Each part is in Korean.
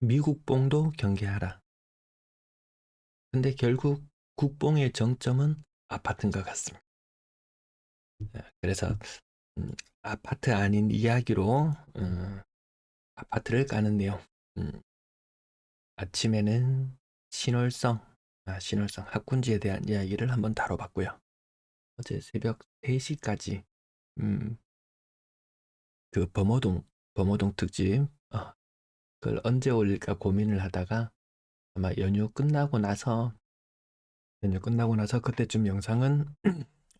미국봉도 경계하라. 근데 결국 국봉의 정점은 아파트인 것 같습니다. 그래서 음, 아파트 아닌 이야기로 아파트를 까는데요. 아침에는 신월성, 신월성 학군지에 대한 이야기를 한번 다뤄봤고요. 어제 새벽 3시까지 그 범호동 특집 그걸 언제 올릴까 고민을 하다가 아마 연휴 끝나고 나서 그때쯤 영상은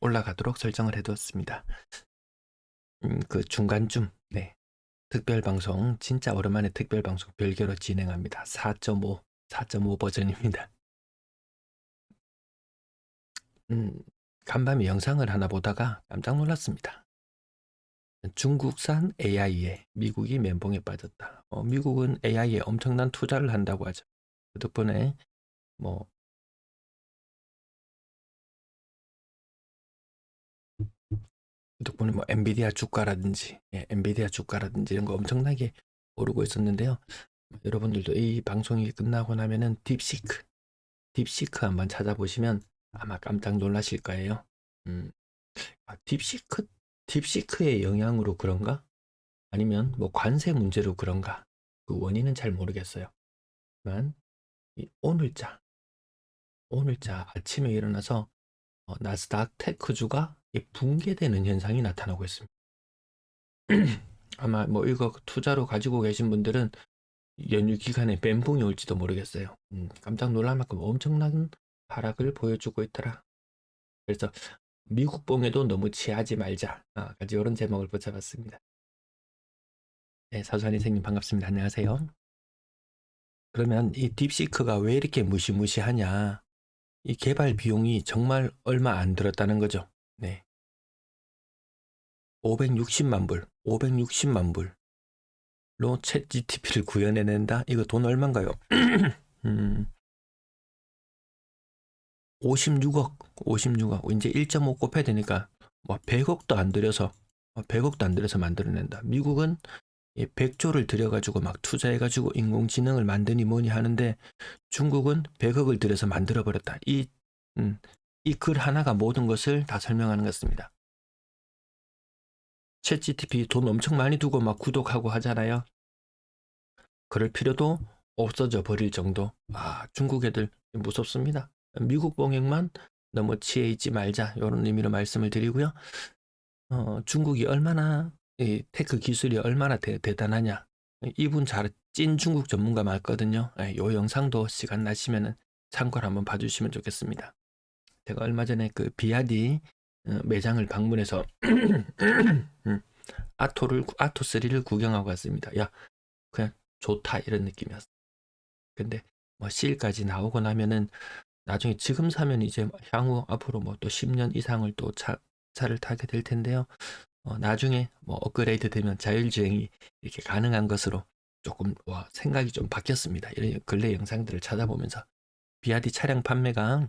올라가도록 설정을 해두었습니다. 그 중간쯤, 네. 특별방송, 진짜 오랜만에 특별방송 별개로 진행합니다. 4.5 버전입니다. 간밤에 영상을 하나 보다가 깜짝 놀랐습니다. 중국산 AI에 미국이 멘붕에 빠졌다. 미국은 AI에 엄청난 투자를 한다고 하죠. 그 덕분에 뭐 엔비디아 주가라든지 엔비디아 주가라든지 이런 거 엄청나게 오르고 있었는데요. 여러분들도 이 방송이 끝나고 나면은 딥시크 한번 찾아보시면 아마 깜짝 놀라실 거예요. 딥시크의 영향으로 그런가? 아니면 뭐 관세 문제로 그런가? 그 원인은 잘 모르겠어요. 하지만 오늘자 아침에 일어나서 나스닥 테크주가 붕괴되는 현상이 나타나고 있습니다. 아마 뭐 이거 투자로 가지고 계신 분들은 연휴 기간에 멘붕이 올지도 모르겠어요. 깜짝 놀랄 만큼 엄청난 하락을 보여주고 있더라. 그래서 미국 봉에도 너무 취하지 말자. 까지 이런 제목을 붙여봤습니다. 네, 사수한 선생님 반갑습니다. 안녕하세요. 그러면 이 딥시크가 왜 이렇게 무시무시하냐? 이 개발 비용이 정말 얼마 안 들었다는 거죠. 네. 560만 불로 챗 GTP를 구현해낸다? 이거 돈 얼마인가요? 56억. 이제 1.5 곱해야 되니까 뭐 100억도 안 들여서 만들어낸다. 미국은 100조를 들여가지고 막 투자해가지고 인공지능을 만드니 뭐니 하는데 중국은 100억을 들여서 만들어버렸다. 이 글 하나가 모든 것을 다 설명하는 것 같습니다. 챗 GTP 돈 엄청 많이 두고 막 구독하고 하잖아요. 그럴 필요도 없어져 버릴 정도. 중국 애들 무섭습니다. 미국 봉행만 너무 취해 있지 말자. 이런 의미로 말씀을 드리고요. 중국이 얼마나 테크 기술이 얼마나 대단하냐. 이분 찐 중국 전문가 맞거든요. 이 영상도 시간 나시면 참고를 한번 봐주시면 좋겠습니다. 제가 얼마 전에 그 비아디 매장을 방문해서 아토3를 구경하고 왔습니다. 야, 그냥 좋다 이런 느낌이었어요. 근데 뭐 실까지 나오고 나면은 나중에 지금 사면 이제 향후 앞으로 뭐 또 10년 이상을 또 차를 타게 될 텐데요. 나중에 뭐 업그레이드 되면 자율주행이 이렇게 가능한 것으로 조금 생각이 좀 바뀌었습니다. 이런 근래 영상들을 찾아보면서 비아디 차량 판매가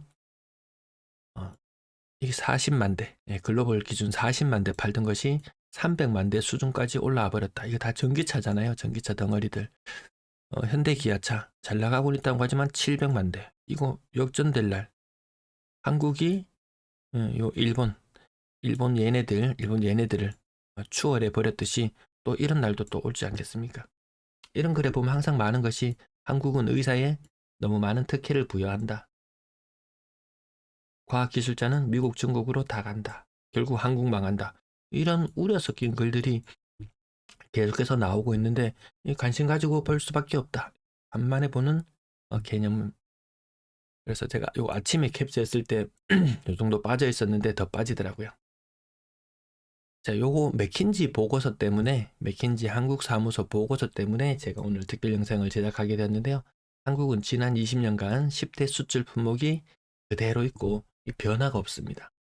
이게 40만 대, 글로벌 기준 40만 대 팔던 것이 300만 대 수준까지 올라와 버렸다. 이거 다 전기차잖아요. 전기차 덩어리들. 현대 기아차 잘 나가고 있다고 하지만 700만 대. 이거 역전될 날 한국이 요 일본 얘네들을 추월해 버렸듯이 또 이런 날도 또 올지 않겠습니까? 이런 글에 보면 항상 많은 것이 한국은 의사에 너무 많은 특혜를 부여한다. 과학기술자는 미국, 중국으로 다 간다. 결국 한국 망한다. 이런 우려 섞인 글들이 계속해서 나오고 있는데 관심 가지고 볼 수밖에 없다. 간만에 보는 개념. 그래서 제가 요 아침에 캡처했을 때 요 정도 빠져 있었는데 더 빠지더라고요. 자, 요거 맥킨지 한국 사무소 보고서 때문에 제가 오늘 특별 영상을 제작하게 되었는데요. 한국은 지난 20년간 10대 수출 품목이 그대로 있고 변화가 없습니다.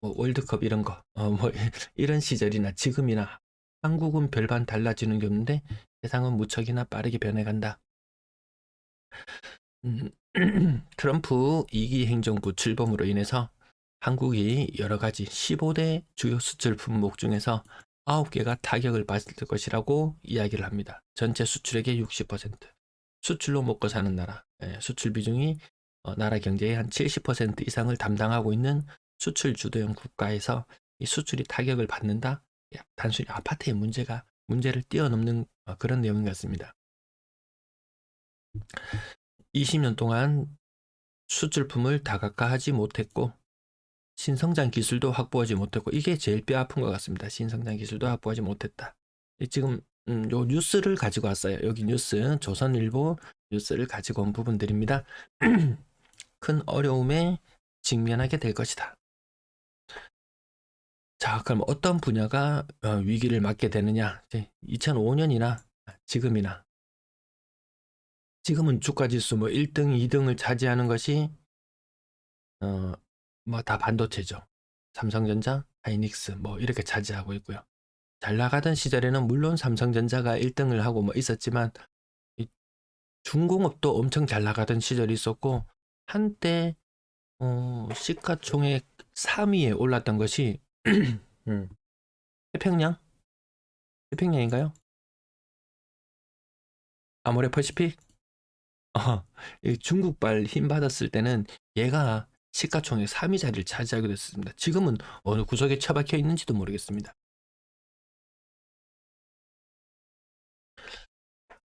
뭐 월드컵 이런 거, 뭐 이런 시절이나 지금이나 한국은 별반 달라지는 게 없는데 세상은 무척이나 빠르게 변해간다. 음, 트럼프 2기 행정부 출범으로 인해서 한국이 여러 가지 15대 주요 수출 품목 중에서 9개가 타격을 받을 것이라고 이야기를 합니다. 전체 수출액의 60%. 수출로 먹고 사는 나라, 수출 비중이 나라 경제의 한 70% 이상을 담당하고 있는 수출 주도형 국가에서 이 수출이 타격을 받는다? 단순히 아파트의 문제를 뛰어넘는 그런 내용 같습니다. 20년 동안 수출품을 다각화하지 못했고 신성장 기술도 확보하지 못했고 이게 제일 뼈 아픈 것 같습니다. 신성장 기술도 확보하지 못했다. 지금 요 뉴스를 가지고 왔어요. 여기 뉴스 조선일보 뉴스를 가지고 온 부분들입니다. 큰 어려움에 직면하게 될 것이다. 자, 그럼 어떤 분야가 위기를 맞게 되느냐? 2005년이나 지금이나 지금은 주가지수 뭐 1등, 2등을 차지하는 것이 뭐 다 반도체죠. 삼성전자, 하이닉스 뭐 이렇게 차지하고 있고요. 잘 나가던 시절에는 물론 삼성전자가 1등을 하고 뭐 있었지만 중공업도 엄청 잘 나가던 시절이 있었고 한때 시가총액 3위에 올랐던 것이 태평양? 태평양인가요? 아모레퍼시픽? 중국발 힘 받았을 때는 얘가 시가총액 3위 자리를 차지하게 됐습니다. 지금은 어느 구석에 처박혀 있는지도 모르겠습니다.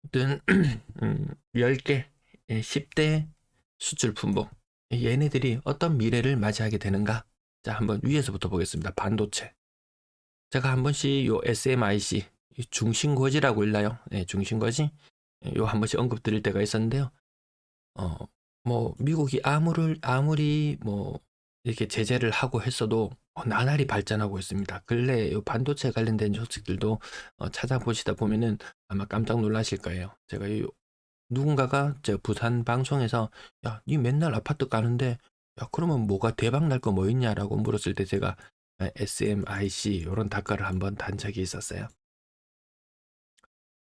아무튼 10개, 10대 수출 품목 얘네들이 어떤 미래를 맞이하게 되는가? 자, 한번 위에서부터 보겠습니다. 반도체. 제가 한 번씩 요 SMIC 중심거지라고 일나요? 네, 중심거지. 요 한 번씩 언급 드릴 때가 있었는데요. 뭐 미국이 아무리 뭐 이렇게 제재를 하고 했어도 나날이 발전하고 있습니다. 근래 요 반도체 관련된 소식들도 찾아보시다 보면은 아마 깜짝 놀라실 거예요. 제가 누군가가 저 부산 방송에서 야, 니 맨날 아파트 가는데 야, 그러면 뭐가 대박 날 거 뭐 있냐라고 물었을 때 제가 SMIC 이런 답글을 한번 단 적이 있었어요.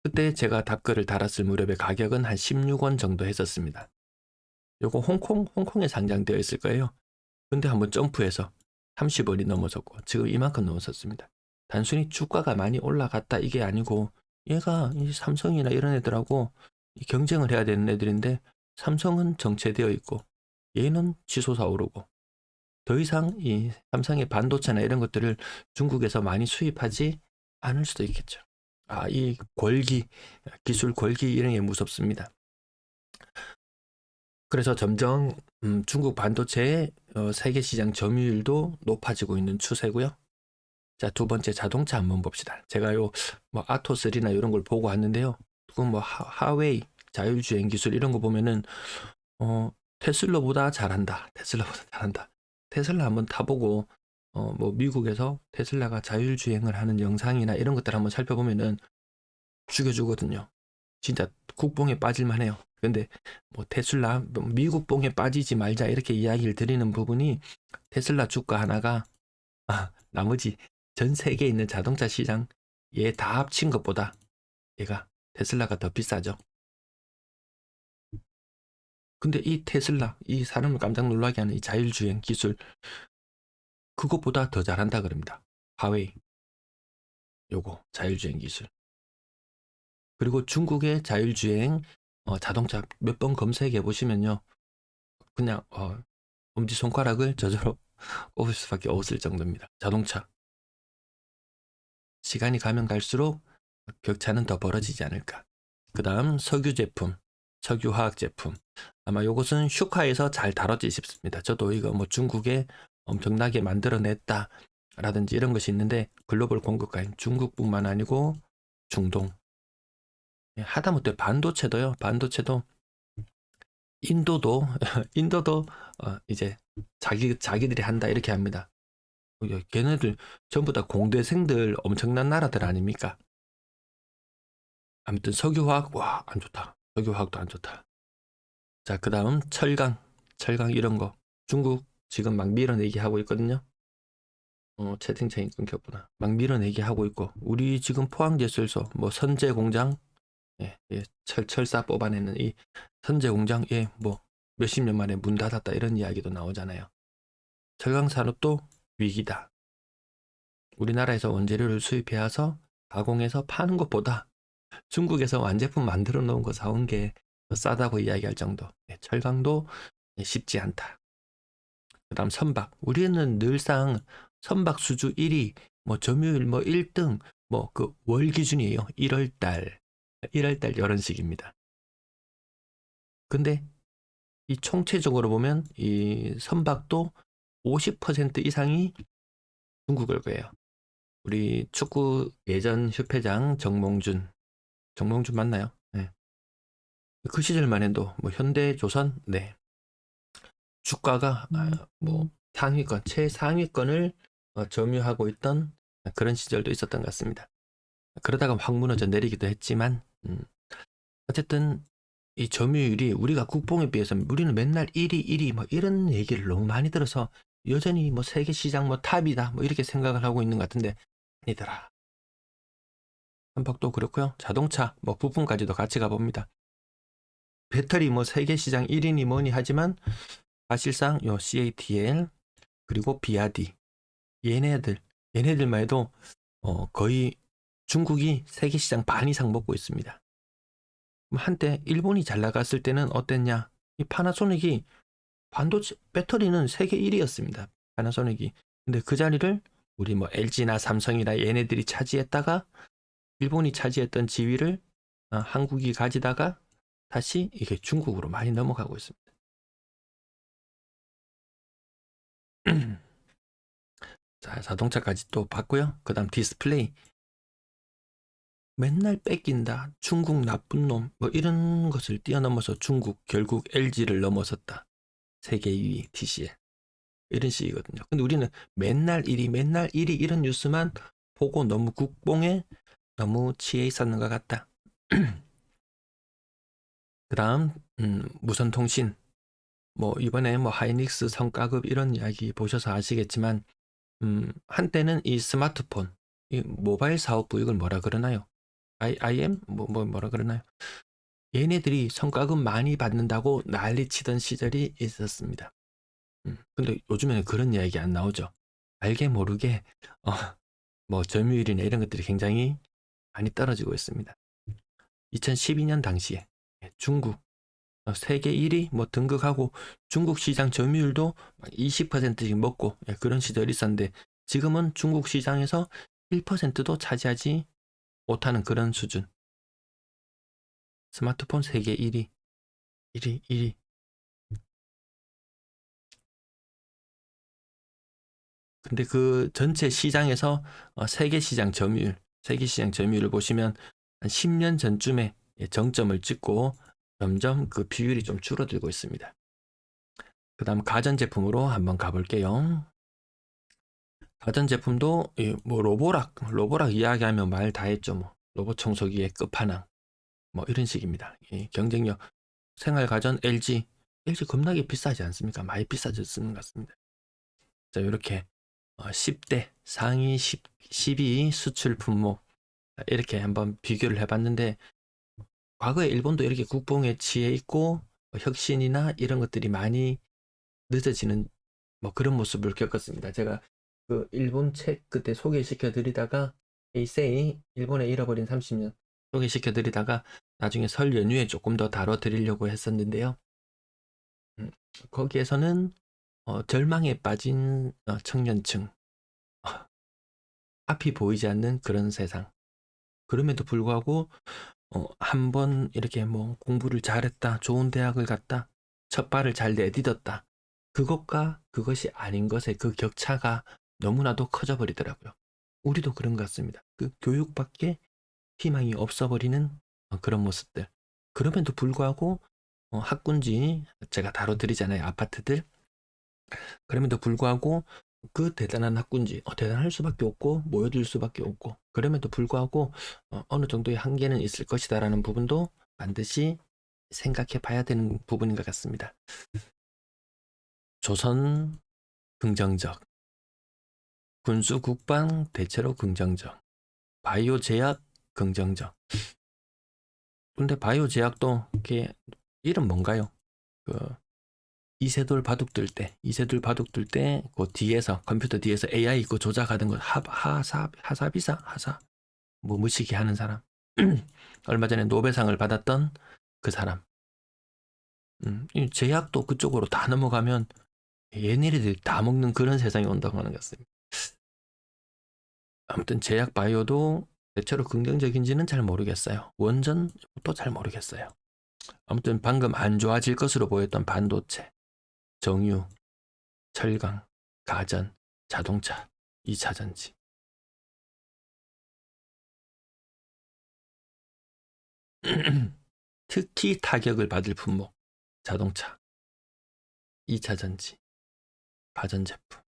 그때 제가 답글을 달았을 무렵에 가격은 한 16원 정도 했었습니다. 요거 홍콩에 상장되어 있을 거예요. 근데 한번 점프해서 30원이 넘어섰고 지금 이만큼 넘어섰습니다. 단순히 주가가 많이 올라갔다 이게 아니고 얘가 이 삼성이나 이런 애들하고 경쟁을 해야 되는 애들인데 삼성은 정체되어 있고 얘는 치솟아 오르고 더 이상 이 삼성의 반도체나 이런 것들을 중국에서 많이 수입하지 않을 수도 있겠죠. 이 기술 골기 이런 게 무섭습니다. 그래서 점점 중국 반도체의 세계 시장 점유율도 높아지고 있는 추세고요. 자, 두 번째 자동차 한번 봅시다. 제가 뭐 아토3나 이런 걸 보고 왔는데요. 그건 뭐 하웨이 자율주행 기술 이런 거 보면은 테슬라보다 잘한다. 테슬라 한번 타보고 뭐 미국에서 테슬라가 자율주행을 하는 영상이나 이런 것들 한번 살펴보면은 죽여주거든요. 진짜 국뽕에 빠질만 해요. 근데 뭐 테슬라 미국 뽕에 빠지지 말자 이렇게 이야기를 드리는 부분이 테슬라 주가 하나가 나머지 전 세계에 있는 자동차 시장 얘 다 합친 것보다 얘가 테슬라가 더 비싸죠. 근데 이 테슬라 이 사람을 깜짝 놀라게 하는 이 자율주행 기술 그것보다 더 잘한다 그럽니다. 화웨이 요거 자율주행 기술. 그리고 중국의 자율주행 자동차 몇 번 검색해 보시면요. 그냥 엄지손가락을 저절로 꼽을 수밖에 없을 정도입니다. 자동차. 시간이 가면 갈수록 격차는 더 벌어지지 않을까. 그 다음 석유 제품, 석유화학 제품. 아마 이것은 슈카에서 잘 다뤘지 싶습니다. 저도 이거 뭐 중국에 엄청나게 만들어냈다 라든지 이런 것이 있는데 글로벌 공급가인 중국뿐만 아니고 중동. 하다못해 반도체도 인도도 이제 자기들이 한다 이렇게 합니다. 걔네들 전부 다 공대생들 엄청난 나라들 아닙니까? 아무튼 석유화학 안 좋다. 석유화학도 안 좋다. 자, 그 다음 철강 이런 거 중국 지금 막 밀어내기 하고 있거든요. 채팅창이 끊겼구나. 막 밀어내기 하고 있고 우리 지금 포항제철소 뭐 선제 공장 철사 뽑아내는 이 선제 공장 뭐 몇십 년 만에 문 닫았다 이런 이야기도 나오잖아요. 철강 산업도 위기다. 우리나라에서 원재료를 수입해 와서 가공해서 파는 것보다 중국에서 완제품 만들어 놓은 거 사온 게 더 싸다고 이야기할 정도. 철강도 쉽지 않다. 그다음 선박. 우리는 늘상 선박 수주 1위, 뭐 점유율 뭐 1등, 뭐 그 월 기준이에요. 1월 달 이런 식입니다. 근데 이 총체적으로 보면 이 선박도 50% 이상이 중국을 거예요. 우리 축구 예전 협회장 정몽준 맞나요? 네. 그 시절만 해도 뭐 현대조선 네. 주가가 뭐 상위권, 최상위권을 점유하고 있던 그런 시절도 있었던 것 같습니다. 그러다가 확 무너져 내리기도 했지만 어쨌든 이 점유율이 우리가 국뽕에 비해서 우리는 맨날 1위 뭐 이런 얘기를 너무 많이 들어서 여전히 뭐 세계 시장 뭐 탑이다 뭐 이렇게 생각을 하고 있는 것 같은데 아니더라. 선박도 그렇고요. 자동차 뭐 부품까지도 같이 가봅니다. 배터리 뭐 세계 시장 1위니 뭐니 하지만 사실상 요 CATL 그리고 비아디 얘네들만 해도 거의 중국이 세계 시장 반 이상 먹고 있습니다. 한때 일본이 잘 나갔을 때는 어땠냐? 이 파나소닉이 반도체 배터리는 세계 1위였습니다. 파나소닉이. 근데 그 자리를 우리 뭐 LG나 삼성이나 얘네들이 차지했다가 일본이 차지했던 지위를 한국이 가지다가 다시 이게 중국으로 많이 넘어가고 있습니다. 자, 자동차까지 또 봤고요. 그 다음 디스플레이. 맨날 뺏긴다. 중국 나쁜 놈. 뭐 이런 것을 뛰어넘어서 중국 결국 LG를 넘어섰다. 세계 2위 TCL. 이런 식이거든요. 근데 우리는 맨날 1위 이런 뉴스만 보고 너무 국뽕에 너무 취해 있었는 것 같다. 그 다음 무선통신. 뭐 이번에 뭐 하이닉스 성과급 이런 이야기 보셔서 아시겠지만 한때는 이 스마트폰, 이 모바일 사업부 이걸 뭐라 그러나요? IM? 뭐라 그러나요? 얘네들이 성과급 많이 받는다고 난리치던 시절이 있었습니다. 근데 요즘에는 그런 이야기 안 나오죠. 알게 모르게 어, 뭐 점유율이나 이런 것들이 굉장히 많이 떨어지고 있습니다. 2012년 당시에 중국 세계 1위 뭐 등극하고 중국 시장 점유율도 20%씩 먹고 그런 시절이 있었는데 지금은 중국 시장에서 1%도 차지하지 못하는 그런 수준. 스마트폰 세계 1위. 근데 그 전체 시장에서 세계 시장 점유율을 보시면 한 10년 전쯤에 정점을 찍고 점점 그 비율이 좀 줄어들고 있습니다. 그 다음 가전제품으로 한번 가볼게요. 가전제품도 뭐 로보락 이야기하면 말 다 했죠. 뭐 로봇 청소기의 끝판왕 뭐 이런 식입니다. 경쟁력 생활가전 LG 겁나게 비싸지 않습니까? 많이 비싸졌는 것 같습니다. 자, 이렇게 10대 상위 10위 수출 품목 이렇게 한번 비교를 해봤는데 과거에 일본도 이렇게 국뽕에 취해 있고 혁신이나 이런 것들이 많이 늦어지는 뭐 그런 모습을 겪었습니다. 제가 그 일본 책 그때 소개시켜 드리다가 에이세이 일본의 잃어버린 30년 소개시켜 드리다가 나중에 설 연휴에 조금 더 다뤄 드리려고 했었는데요. 거기에서는 절망에 빠진 청년층 앞이 보이지 않는 그런 세상. 그럼에도 불구하고 한번 이렇게 뭐 공부를 잘했다, 좋은 대학을 갔다, 첫 발을 잘 내딛었다. 그것과 그것이 아닌 것의 그 격차가 너무나도 커져 버리더라고요. 우리도 그런 것 같습니다. 그 교육밖에 희망이 없어버리는 그런 모습들. 그럼에도 불구하고 학군지 제가 다뤄드리잖아요. 아파트들. 그럼에도 불구하고 그 대단한 학군지 대단할 수밖에 없고 모여들 수밖에 없고 그럼에도 불구하고 어느 정도의 한계는 있을 것이다라는 부분도 반드시 생각해 봐야 되는 부분인 것 같습니다. 조선 긍정적, 군수 국방 대체로 긍정적, 바이오 제약 긍정적. 근데 바이오 제약도 이게 이름 뭔가요? 그 이세돌 바둑 들 때, 그 뒤에서, 컴퓨터 뒤에서 AI 그 조작하던 거, 하사, 뭐 무시기 하는 사람. 얼마 전에 노벨상을 받았던 그 사람. 이 제약도 그쪽으로 다 넘어가면 얘네들이 다 먹는 그런 세상이 온다고 하는 것 같습니다. 아무튼 제약 바이오도 대체로 긍정적인지는 잘 모르겠어요. 원전도 잘 모르겠어요. 아무튼 방금 안 좋아질 것으로 보였던 반도체, 정유, 철강, 가전, 자동차, 2차전지. 특히 타격을 받을 품목, 자동차, 2차전지, 가전제품.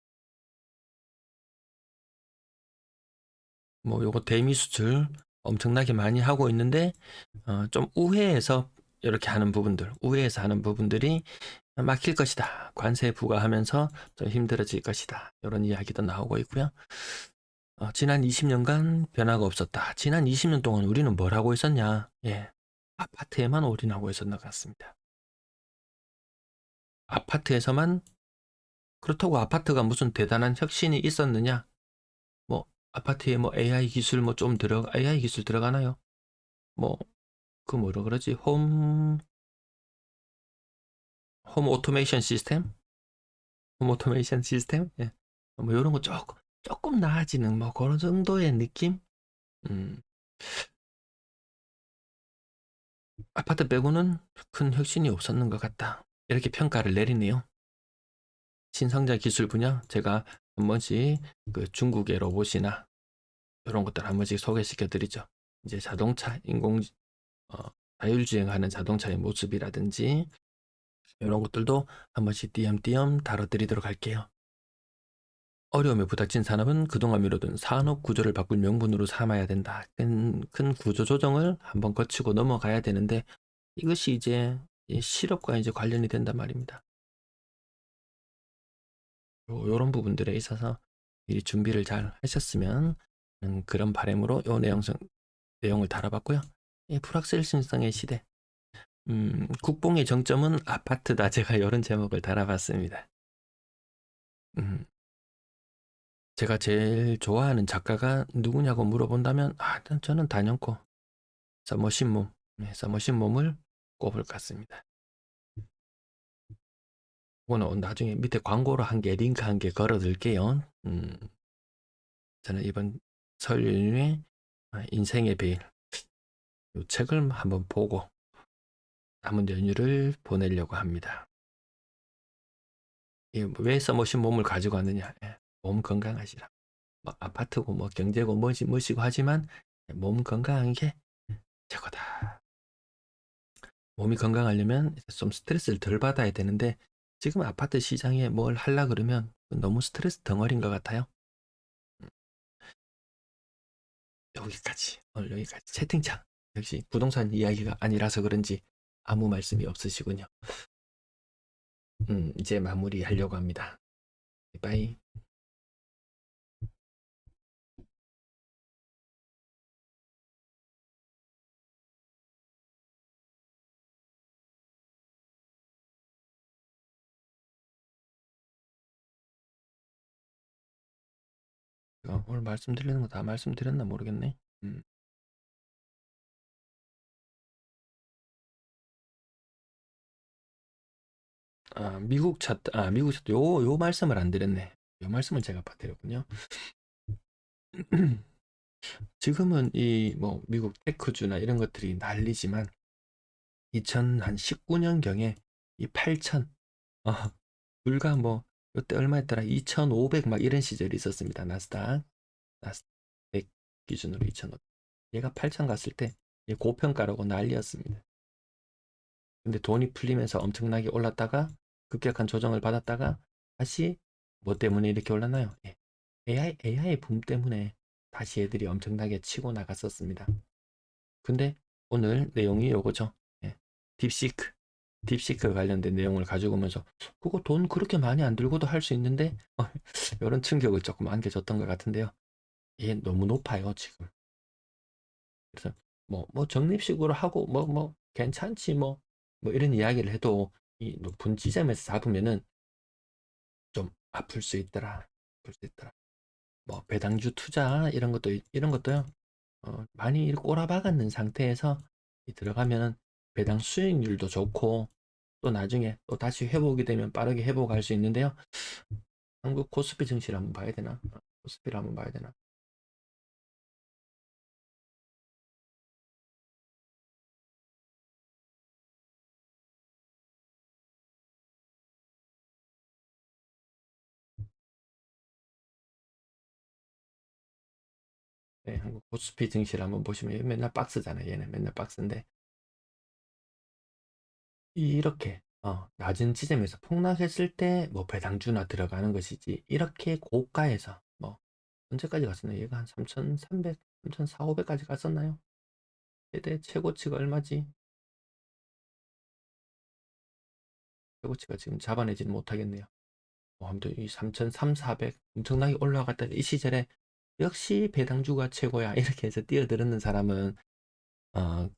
뭐 요거 대미 수출 엄청나게 많이 하고 있는데 좀 우회해서 이렇게 하는 부분들, 우회해서 하는 부분들이 막힐 것이다. 관세 부과하면서 좀 힘들어질 것이다. 이런 이야기도 나오고 있고요. 지난 20년간 변화가 없었다. 지난 20년 동안 우리는 뭘 하고 있었냐? 예, 아파트에만 올인하고 있었던 것 같습니다. 아파트에서만. 그렇다고 아파트가 무슨 대단한 혁신이 있었느냐? 뭐 아파트에 뭐 AI 기술 뭐 좀 AI 기술 들어가나요? 뭐 그 뭐라 그러지? 홈 오토메이션 시스템? 홈 오토메이션 시스템? 예. 뭐 이런 거 조금 나아지는 뭐 그런 정도의 느낌? 음, 아파트 빼고는 큰 혁신이 없었는 것 같다. 이렇게 평가를 내리네요. 신성장 기술 분야 제가 한 번씩 그 중국의 로봇이나 이런 것들 한 번씩 소개시켜 드리죠. 이제 자동차 어, 자율주행하는 자동차의 모습이라든지 이런 것들도 한 번씩 띄엄띄엄 다뤄드리도록 할게요. 어려움에 부닥친 산업은 그동안 미뤄둔 산업 구조를 바꿀 명분으로 삼아야 된다. 큰 구조 조정을 한번 거치고 넘어가야 되는데 이것이 이제 실업과 이제 관련이 된단 말입니다. 요런 부분들에 있어서 미리 준비를 잘 하셨으면 그런 바람으로 요 내용을 다뤄봤고요. 불확실성의 시대. 국뽕의 정점은 아파트다. 제가 이런 제목을 달아봤습니다. 음, 제가 제일 좋아하는 작가가 누구냐고 물어본다면 저는 단연코 서머신 몸, 서머신 몸을 꼽을 것 같습니다. 이거는 나중에 밑에 광고로 링크 한 개 걸어둘게요. 저는 이번 설 연휴에 인생의 베일 이 책을 한번 보고 남은 연휴를 보내려고 합니다. 왜 서머신 몸을 가지고 왔느냐? 몸 건강하시라. 뭐 아파트고 뭐 경제고 뭐시고 하지만 몸 건강한 게 최고다. 몸이 건강하려면 좀 스트레스를 덜 받아야 되는데 지금 아파트 시장에 뭘 하려 그러면 너무 스트레스 덩어리인 것 같아요. 오늘 여기까지 채팅창. 역시 부동산 이야기가 아니라서 그런지 아무 말씀이 없으시군요. 이제 마무리하려고 합니다. 빠이. 오늘 말씀드리는 거 다 말씀드렸나 모르겠네. 미국 차트, 요 말씀을 안 드렸네. 요 말씀을 제가 드렸군요. 지금은 뭐 미국 테크주나 이런 것들이 난리지만 2019년경에 이 8천, 어, 불과 뭐 이때 얼마였더라? 2,500 막 이런 시절이 있었습니다. 나스닥 기준으로 2,500. 얘가 8천 갔을 때 고평가라고 난리였습니다. 근데 돈이 풀리면서 엄청나게 올랐다가 급격한 조정을 받았다가 다시 뭐 때문에 이렇게 올랐나요? AI 붐 때문에 다시 애들이 엄청나게 치고 나갔었습니다. 근데 오늘 내용이 요거죠. 딥시크. 딥시크 관련된 내용을 가지고 오면서 그거 돈 그렇게 많이 안 들고도 할 수 있는데 이런 충격을 조금 안겨줬던 것 같은데요. 얘 너무 높아요 지금. 그래서 뭐 적립식으로 하고 뭐 괜찮지 뭐 이런 이야기를 해도 이 높은 지점에서 잡으면은 좀 아플 수 있더라. 아플 수 있더라. 뭐 배당주 투자 이런 것도요. 많이 이렇게 꼬라박았는 상태에서 들어가면은 배당 수익률도 좋고 또 나중에 또 다시 회복이 되면 빠르게 회복할 수 있는데요. 한국 코스피 증시를 한번 봐야 되나? 코스피를 한번 봐야 되나? 네, 한국 코스피 증시를 한번 보시면 얘 맨날 박스잖아요. 얘는 맨날 박스인데 이렇게 낮은 지점에서 폭락했을 때 뭐 배당주나 들어가는 것이지 이렇게 고가에서 뭐 언제까지 갔었나? 얘가 한 3,300, 3,400, 500까지 갔었나요? 최대 최고치가 얼마지? 최고치가 지금 잡아내지는 못하겠네요. 아무튼 이 3,300, 400 엄청나게 올라갔다 이 시절에 역시 배당주가 최고야 이렇게 해서 뛰어들었는 사람은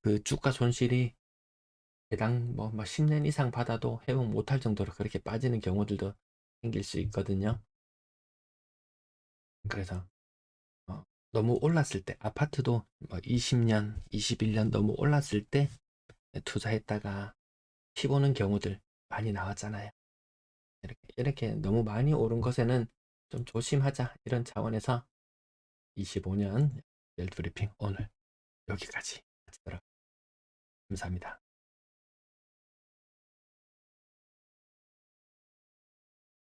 그 주가 손실이 배당 뭐 10년 이상 받아도 회복 못할 정도로 그렇게 빠지는 경우들도 생길 수 있거든요. 그래서 너무 올랐을 때 아파트도 뭐 20년, 21년 너무 올랐을 때 투자했다가 피보는 경우들 많이 나왔잖아요. 이렇게 너무 많이 오른 것에는 좀 조심하자 이런 차원에서 25년 웰브리핑 오늘 여기까지 하도록 감사합니다.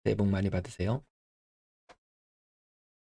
새해 복 많이 받으세요.